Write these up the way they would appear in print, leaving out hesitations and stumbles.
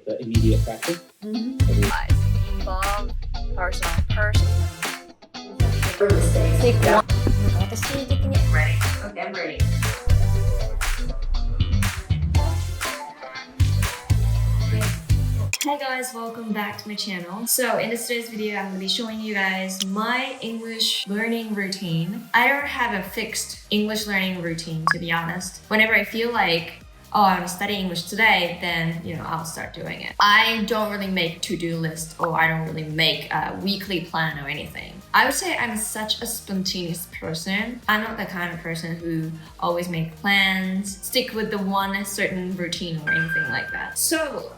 the immediate practice. Involve personal. Take one. 私的に Ready? Okay, I'm ready. Hey guys, welcome back to my channel. So in today's video, I'm going to be showing you guys my English learning routine. I don't have a fixed English learning routine, to be honest. Whenever I feel like, oh, I want to study English today, then, I'll start doing it. I don't really make to-do list, or I don't really make a weekly plan or anything. I would say I'm such a spontaneous person. I'm not the kind of person who always make plans, stick with the one certain routine or anything like that. So,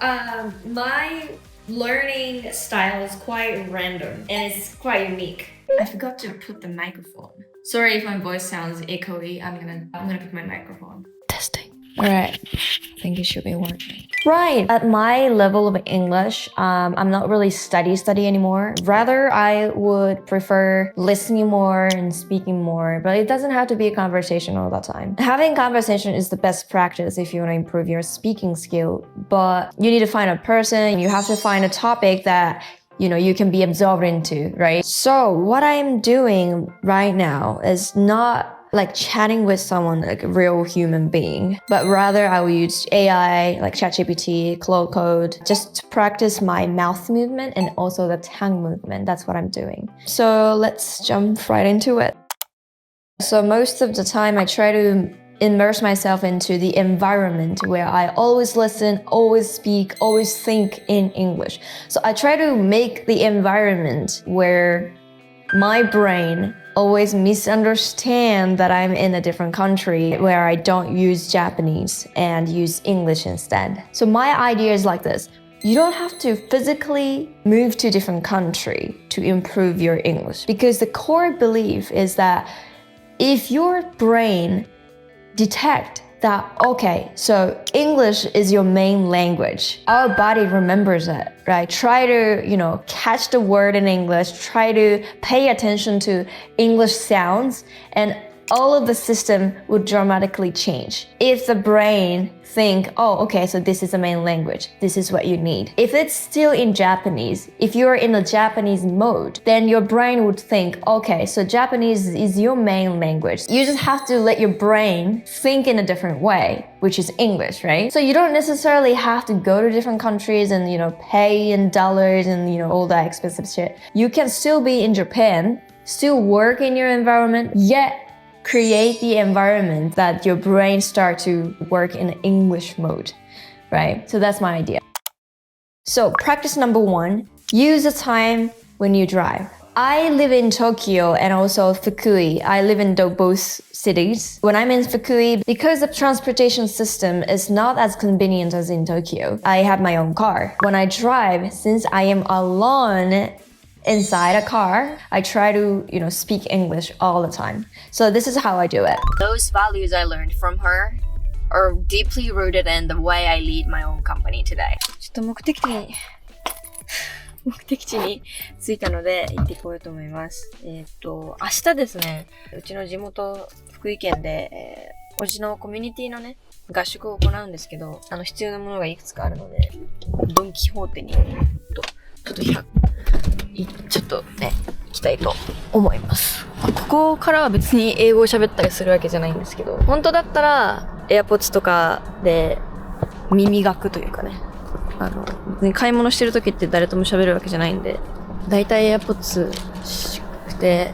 my learning style is quite random and it's quite unique. I forgot to put the microphone. Sorry if my voice sounds echoey. I'm gonna put my microphone. Testing. Alright, I think it should be working. Right, at my level of English, I'm not really study anymore. Rather, I would prefer listening more and speaking more, but it doesn't have to be a conversation all the time. Having conversation is the best practice if you want to improve your speaking skill, but you need to find a person, you have to find a topic that you can be absorbed into, right? So what I'm doing right now is not like chatting with someone like a real human being, but rather I will use AI like ChatGPT, Claude Code, just to practice my mouth movement and also the tongue movement. That's what I'm doing. So let's jump right into it. So most of the time I try to immerse myself into the environment where I always listen, always speak, always think in English. So I try to make the environment where my brain always misunderstand that I'm in a different country where I don't use Japanese and use English instead. So my idea is like this. You don't have to physically move to a different country to improve your English, because the core belief is that if your brain detect that, okay, so English is your main language, our body remembers it, right? Try to, catch the word in English, try to pay attention to English sounds, and all of the system would dramatically change. If the brain think, oh, okay, so this is the main language, this is what you need. If it's still in Japanese, if you're in a Japanese mode, then your brain would think, okay, so Japanese is your main language. You just have to let your brain think in a different way, which is English, right? So you don't necessarily have to go to different countries and, pay in dollars and, all that expensive shit. You can still be in Japan, still work in your environment, yet create the environment that your brain start to work in English mode, right? So that's my idea. So practice number 1, use the time when you drive. I live in Tokyo and also Fukui. I live in both cities. When I'm in Fukui, because the transportation system is not as convenient as in Tokyo, I have my own car. When I drive, since I am alone inside a car, I try to, speak English all the time. So this is how I do it. Those values I learned from her are deeply rooted in the way I lead my own company today. ちょっと目的地に着いたので行ってこようと思います。明日ですね、うちの地元福井県で、おじのコミュニティのね、合宿を行うんですけど、必要なものがいくつかあるので、ドンキホーテにちょっとね、行きたいと思います。ここからは別に英語を喋ったりするわけじゃないんですけど、本当だったら AirPods とかで耳学というかね、別に買い物してる時って誰とも喋るわけじゃないんで、だいたい AirPods で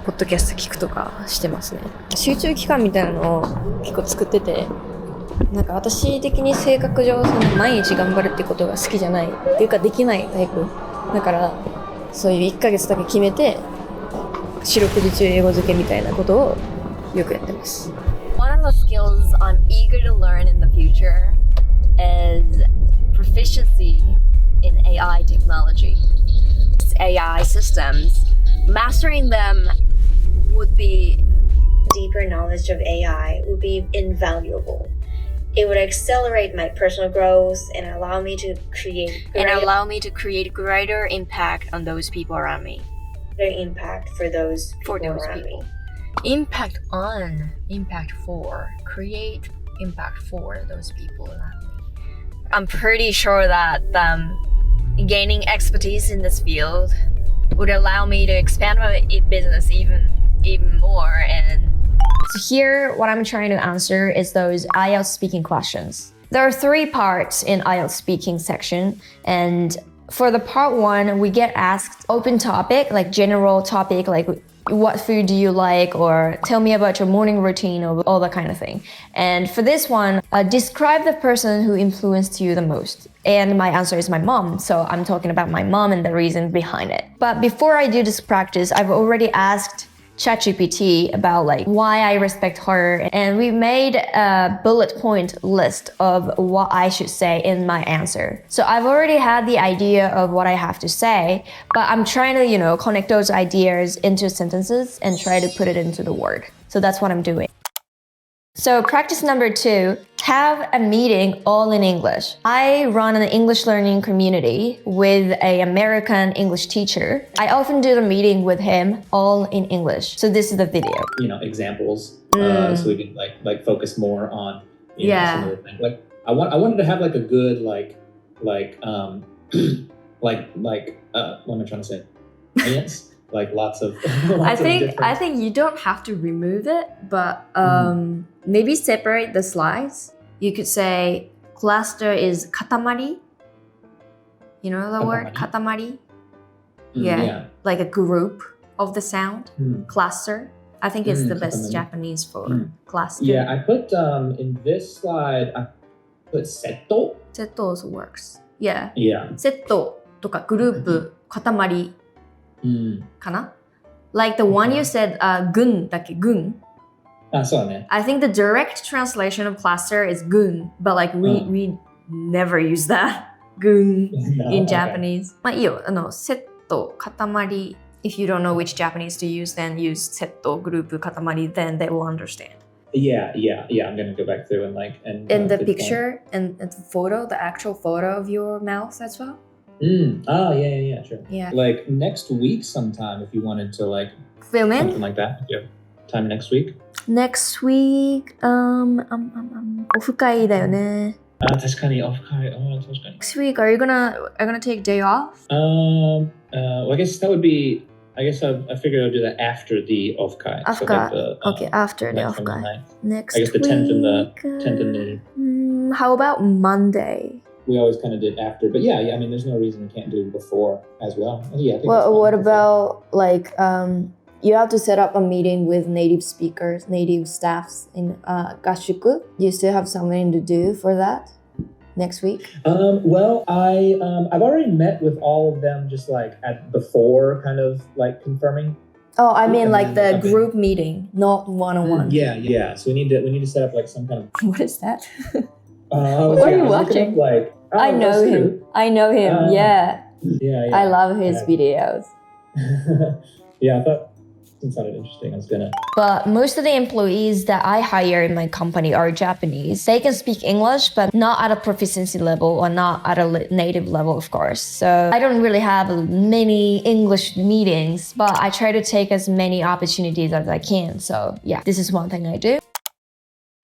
ポッドキャスト聞くとかしてますね。集中期間みたいなのを結構作ってて、なんか私的に性格上毎日頑張るってことが好きじゃないっていうかできないタイプだから、そういう1ヶ月だけ決めて四六時中英語漬けみたいなことをよくやってます。 One of the skills I'm eager to learn in the future is proficiency in AI technology. AI systems. Mastering them would be deeper knowledge of AI would be invaluable. It would accelerate my personal growth and allow me to create greater impact on those people around me. Greater impact for those people around me. Impact on, impact for, create impact for those people around me. I'm pretty sure that gaining expertise in this field would allow me to expand my business even more. And so here, what I'm trying to answer is those IELTS speaking questions. There are 3 parts in IELTS speaking section, and for the part 1, we get asked open topic, like general topic, like what food do you like, or tell me about your morning routine, or all that kind of thing. And for this one, describe the person who influenced you the most. And my answer is my mom, so I'm talking about my mom and the reason behind it. But before I do this practice, I've already asked ChatGPT about like why I respect her, and we made a bullet point list of what I should say in my answer. So I've already had the idea of what I have to say, but I'm trying to, connect those ideas into sentences and try to put it into the word. So that's what I'm doing. So practice number 2, have a meeting all in English. I run an English learning community with an American English teacher. I often do the meeting with him all in English. So this is the video. Examples, so we can like focus more on some of the things. Like I wanted to have like a good what am I trying to say? Audience. Like lots of I think you don't have to remove it, but maybe separate the slides. You could say cluster is katamari. You know the word katamari? Yeah, like a group of the sound. Cluster. I think it's the best Japanese for cluster. Yeah, I put in this slide I put setto. Setto also works. Yeah. Setto とかグループ塊かな? Like the one you said, 軍だっけ? 軍? そうだね. I think the direct translation of cluster is 軍, but like we never use that 軍 in Japanese. まあいいよ、セット、塊 If you don't know which Japanese to use, then use セット、グループ、塊 then they will understand. Yeah. I'm gonna go back through and the picture and the photo, the actual photo of your mouth as well. Oh yeah, sure. Yeah. Like next week sometime if you wanted to like film in something like that. Yeah. Time next week? Next week, オフ会だよね。確かにオフ会。確かに。Next week, are you gonna take day off? Well, I guess that would be. I figured I'll do that after the off kai. After, so like okay, after the off kai. Next I guess the 10th and the how about Monday? We always kind of did after, but yeah. I mean, there's no reason you can't do before as well. Yeah. Well, what about like you have to set up a meeting with native speakers, native staffs in 合宿? Do you still have something to do for that next week? Well, I've already met with all of them just like before kind of like confirming. Oh, I mean like the group meeting, not one-on-one. Yeah. So we need to set up like some kind of. What is that? What are you watching? I know him. Yeah. I love his videos. Yeah, I thought it sounded interesting. I was gonna. But most of the employees that I hire in my company are Japanese. They can speak English, but not at a proficiency level or not at a native level, of course. So I don't really have many English meetings, but I try to take as many opportunities as I can. So yeah, this is one thing I do.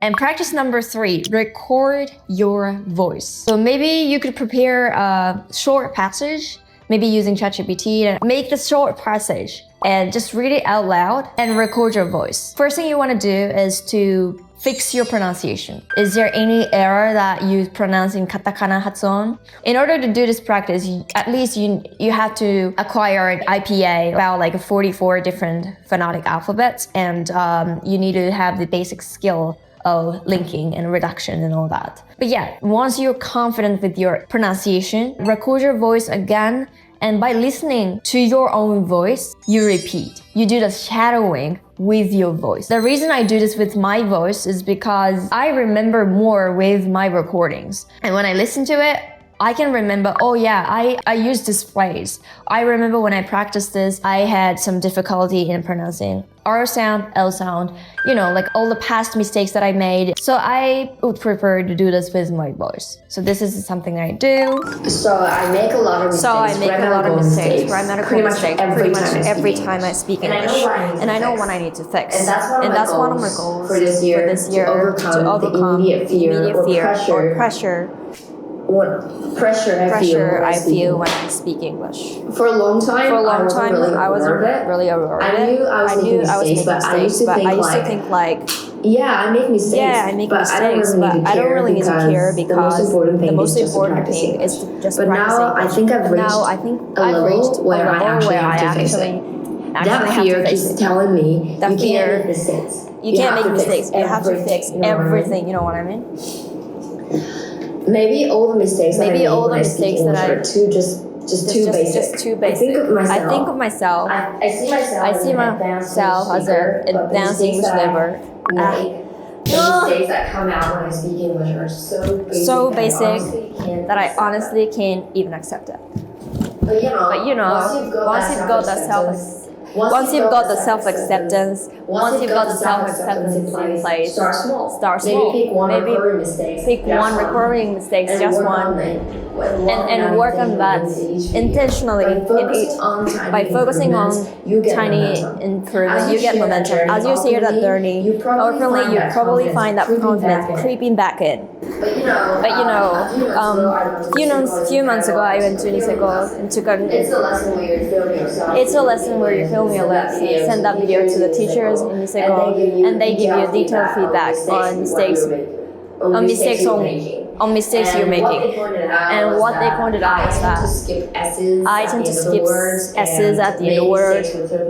And practice number 3, record your voice. So maybe you could prepare a short passage, maybe using ChatGPT, and make the short passage and just read it out loud and record your voice. First thing you want to do is to fix your pronunciation. Is there any error that you pronounce in katakana hatsuon? In order to do this practice, at least you have to acquire an IPA, about like 44 different phonetic alphabets, and you need to have the basic skill of linking and reduction and all that. But yeah, once you're confident with your pronunciation, record your voice again, and by listening to your own voice, you repeat. You do the shadowing with your voice. The reason I do this with my voice is because I remember more with my recordings. And when I listen to it, I can remember, oh yeah, I used this phrase. I remember when I practiced this, I had some difficulty in pronouncing R sound, L sound, like all the past mistakes that I made. So I would prefer to do this with my voice. So this is something I do. So I make a lot of mistakes. Grammatical mistakes pretty much every time I speak English. And I know what I need to fix. And that's one of my goals for this year to overcome the immediate fear or pressure what pressure I feel when I speak English. For a long time, I wasn't really aware of it. I knew I was making mistakes, but I used to think like, yeah, I make mistakes, but I don't really need to care because the most important thing is to just practice English. I think I've reached a level where I actually that fear keeps telling me you can't make mistakes. You can't make mistakes. You have to fix everything. You know what I mean? Maybe all the mistakes that I are too basic. I think of myself. I see myself as an advanced English learner. The mistakes that come out when I speak English are so basic that I honestly can't even accept it. But you know, once you've got the self-acceptance in place, start small. Maybe pick one recurring mistake, just one, and work on that intentionally by focusing on tiny improvement. You get momentum. As you see that journey, hopefully you probably find that confidence creeping back in. But you know, few months ago, I went to Niseko and took an. It's a lesson where you're filming your lesson, send that video to the teachers in Niseko, and they give you detailed feedback on mistakes you're making. And what they pointed out was that I tend to skip S's at the end of the word,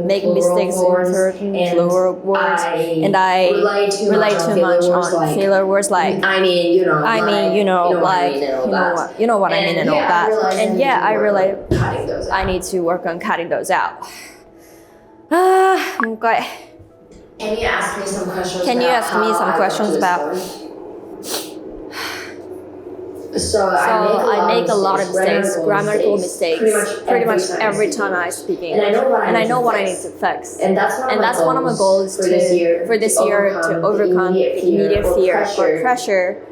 make mistakes in certain plural words, and I rely too much on filler words like you know what I mean and all that. And yeah, I realize I need to work on cutting those out. Okay. Can you ask me some questions about? So I make a lot of mistakes, grammatical mistakes, pretty much every time I speak English. And I know what I need to fix. And that's one of my goals for this year to overcome immediate fear or pressure.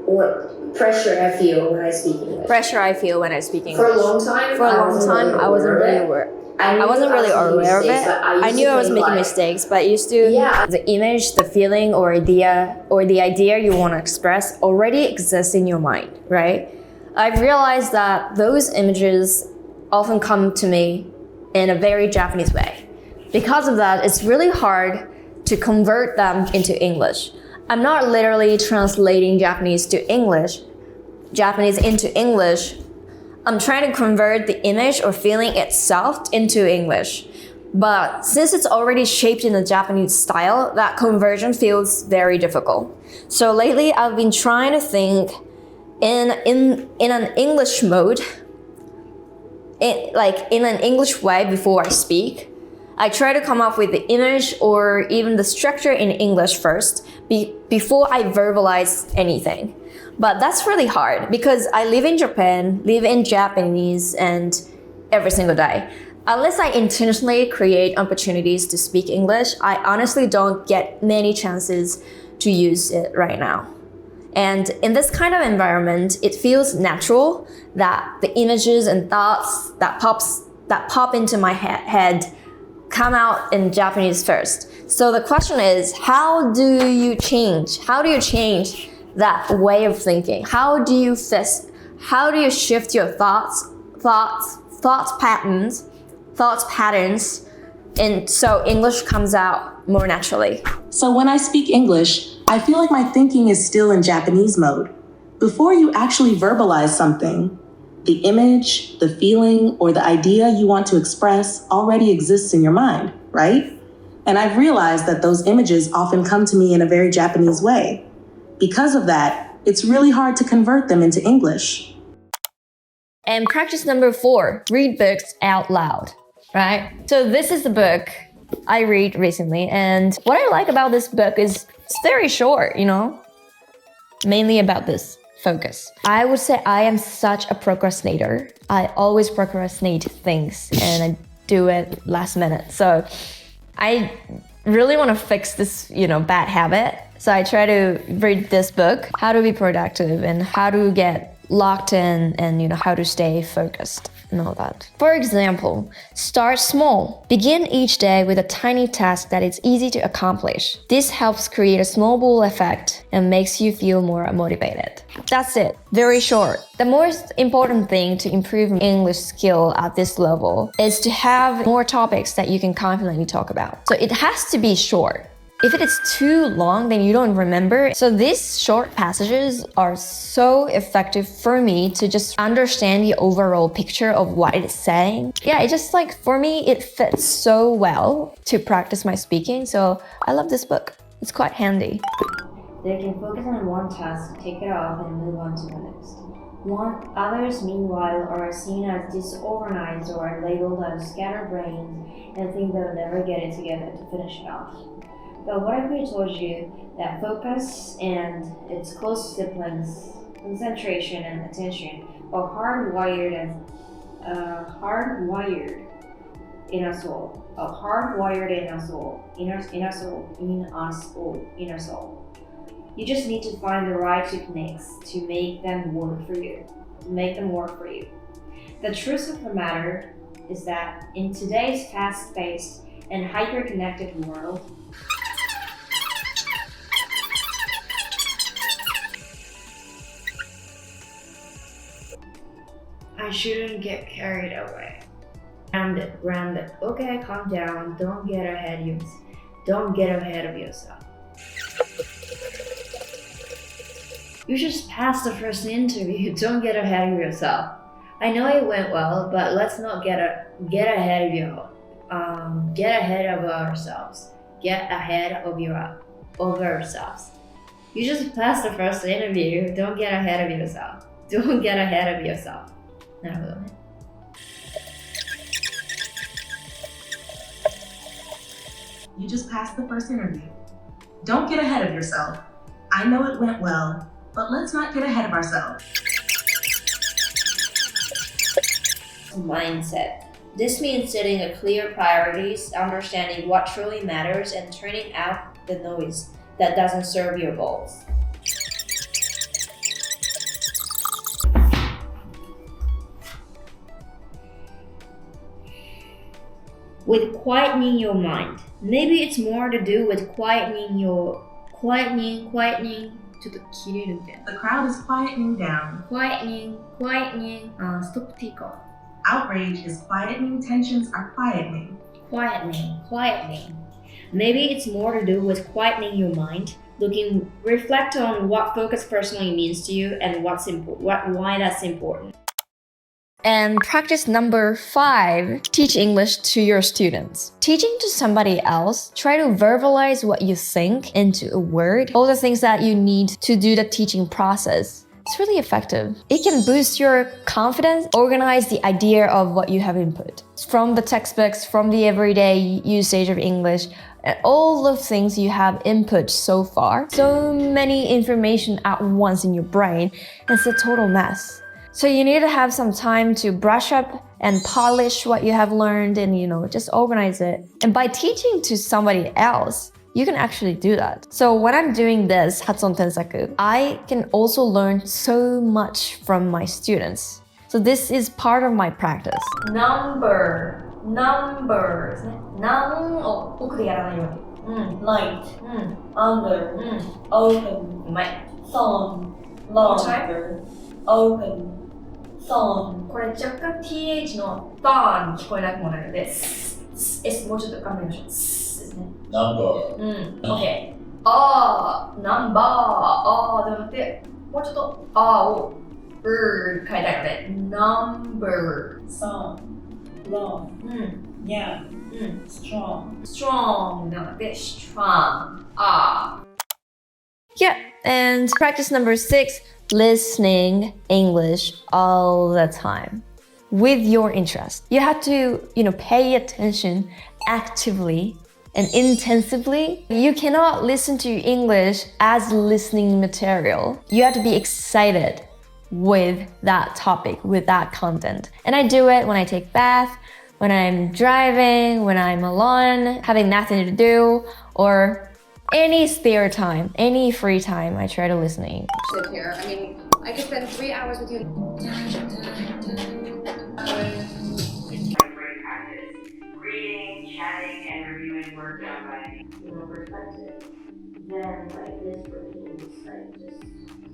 What pressure I feel when I speak English. For a long time, I wasn't really aware of it. I knew I was making mistakes, but the image, the feeling, or the idea you want to express already exists in your mind, right? I've realized that those images often come to me in a very Japanese way. Because of that, it's really hard to convert them into English. I'm not literally translating Japanese into English. I'm trying to convert the image or feeling itself into English. But since it's already shaped in the Japanese style, that conversion feels very difficult. So lately, I've been trying to think in an English mode, in an English way before I speak. I try to come up with the image or even the structure in English first before I verbalize anything. But that's really hard because I live in Japan, live in Japanese, and every single day. Unless I intentionally create opportunities to speak English, I honestly don't get many chances to use it right now. And in this kind of environment, it feels natural that the images and thoughts that pop into my head come out in Japanese first. So the question is, how do you change that way of thinking? How do you shift your thought patterns, and so English comes out more naturally? So when I speak English, I feel like my thinking is still in Japanese mode. Before you actually verbalize something, the image, the feeling, or the idea you want to express already exists in your mind, right? And I've realized that those images often come to me in a very Japanese way. Because of that, it's really hard to convert them into English. And practice number 4, read books out loud, right? So this is the book I read recently, and what I like about this book is it's very short, mainly about this focus. I would say I am such a procrastinator. I always procrastinate things and I do it last minute. So I really want to fix this, bad habit. So I try to read this book, how to be productive and how to get locked in and how to stay focused and all that. For example, start small. Begin each day with a tiny task that is easy to accomplish. This helps create a snowball effect and makes you feel more motivated. That's it. Very short. The most important thing to improve English skill at this level is to have more topics that you can confidently talk about. So it has to be short. If it is too long, then you don't remember. So these short passages are so effective for me to just understand the overall picture of what it is saying. Yeah, it just for me, it fits so well to practice my speaking. So I love this book. It's quite handy. They can focus on one task, take it off, and move on to the next. Others, meanwhile, are seen as disorganized or labeled as scatterbrained and think they'll never get it together to finish it off. But what if we told you that focus and its close siblings, concentration and attention, are hardwired in us all. You just need to find the right techniques to make them work for you. The truth of the matter is that in today's fast-paced and hyper-connected world, I shouldn't get carried away. Grounded. Okay, calm down. Don't get ahead of yourself. You just passed the first interview. Don't get ahead of yourself. I know it went well, but let's not get ahead of ourselves. Get ahead of ourselves. You just passed the first interview. Don't get ahead of yourself. なるほどね。You just passed the first interview. Don't get ahead of yourself. I know it went well, but let's not get ahead of ourselves. Mindset. This means setting a clear priorities, understanding what truly matters, and turning out the noise that doesn't serve your goals. With quietening your mind. Maybe it's more to do with quietening. ちょっと切れるみたいな。 The crowd is quietening down. Quietening. ストップっていいか。Outrage is quietening. Tensions are quietening. Quietening. Maybe it's more to do with quietening your mind. Reflect on what focus personally means to you and why that's important. And practice number 5, teach English to your students. Teaching to somebody else, try to verbalize what you think into a word, all the things that you need to do the teaching process. It's really effective. It can boost your confidence, organize the idea of what you have input. From the textbooks, from the everyday usage of English, and all the things you have input so far. So many information at once in your brain, it's a total mess. So you need to have some time to brush up and polish what you have learned and, just organize it. And by teaching to somebody else, you can actually do that. So when I'm doing this, Hatson Tensaku, I can also learn so much from my students. So this is part of my practice. Numbers 何を奥でやらないわけ。Light, under, open, song, longer, open, song. これ若干 TH のバーンに聞こえなくもなるので、S もうちょっと頑張りましょう。S ですね。Number. OK。ナンバー、ではなくて、もうちょっとを変えたいので、number, song, long, yeah, strong. strong ではなくて、strong, Yeah, and practice number 6, listening English all the time with your interest. You have to, pay attention actively and intensively. You cannot listen to English as listening material. You have to be excited with that topic, with that content. And I do it when I take bath, when I'm driving, when I'm alone, having nothing to do, or any spare time, any free time, I try to listen. Sit here. I mean, I could spend 3 hours with you. Great practice. Reading, chatting, and reviewing work done by perspective. Then this routine is just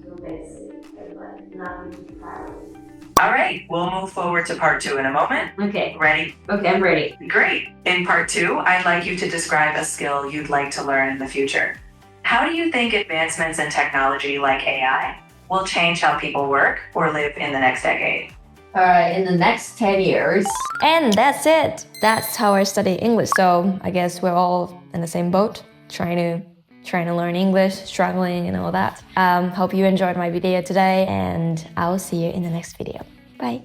so basic and nothing to priority. All right, we'll move forward to part 2 in a moment. Okay. Ready? Okay, I'm ready. Great. In part 2, I'd like you to describe a skill you'd like to learn in the future. How do you think advancements in technology like AI will change how people work or live in the next decade? In the next 10 years. And that's it. That's how I study English. So I guess we're all in the same boat, trying to learn English, struggling and all that. Hope you enjoyed my video today, and I'll see you in the next video. Bye.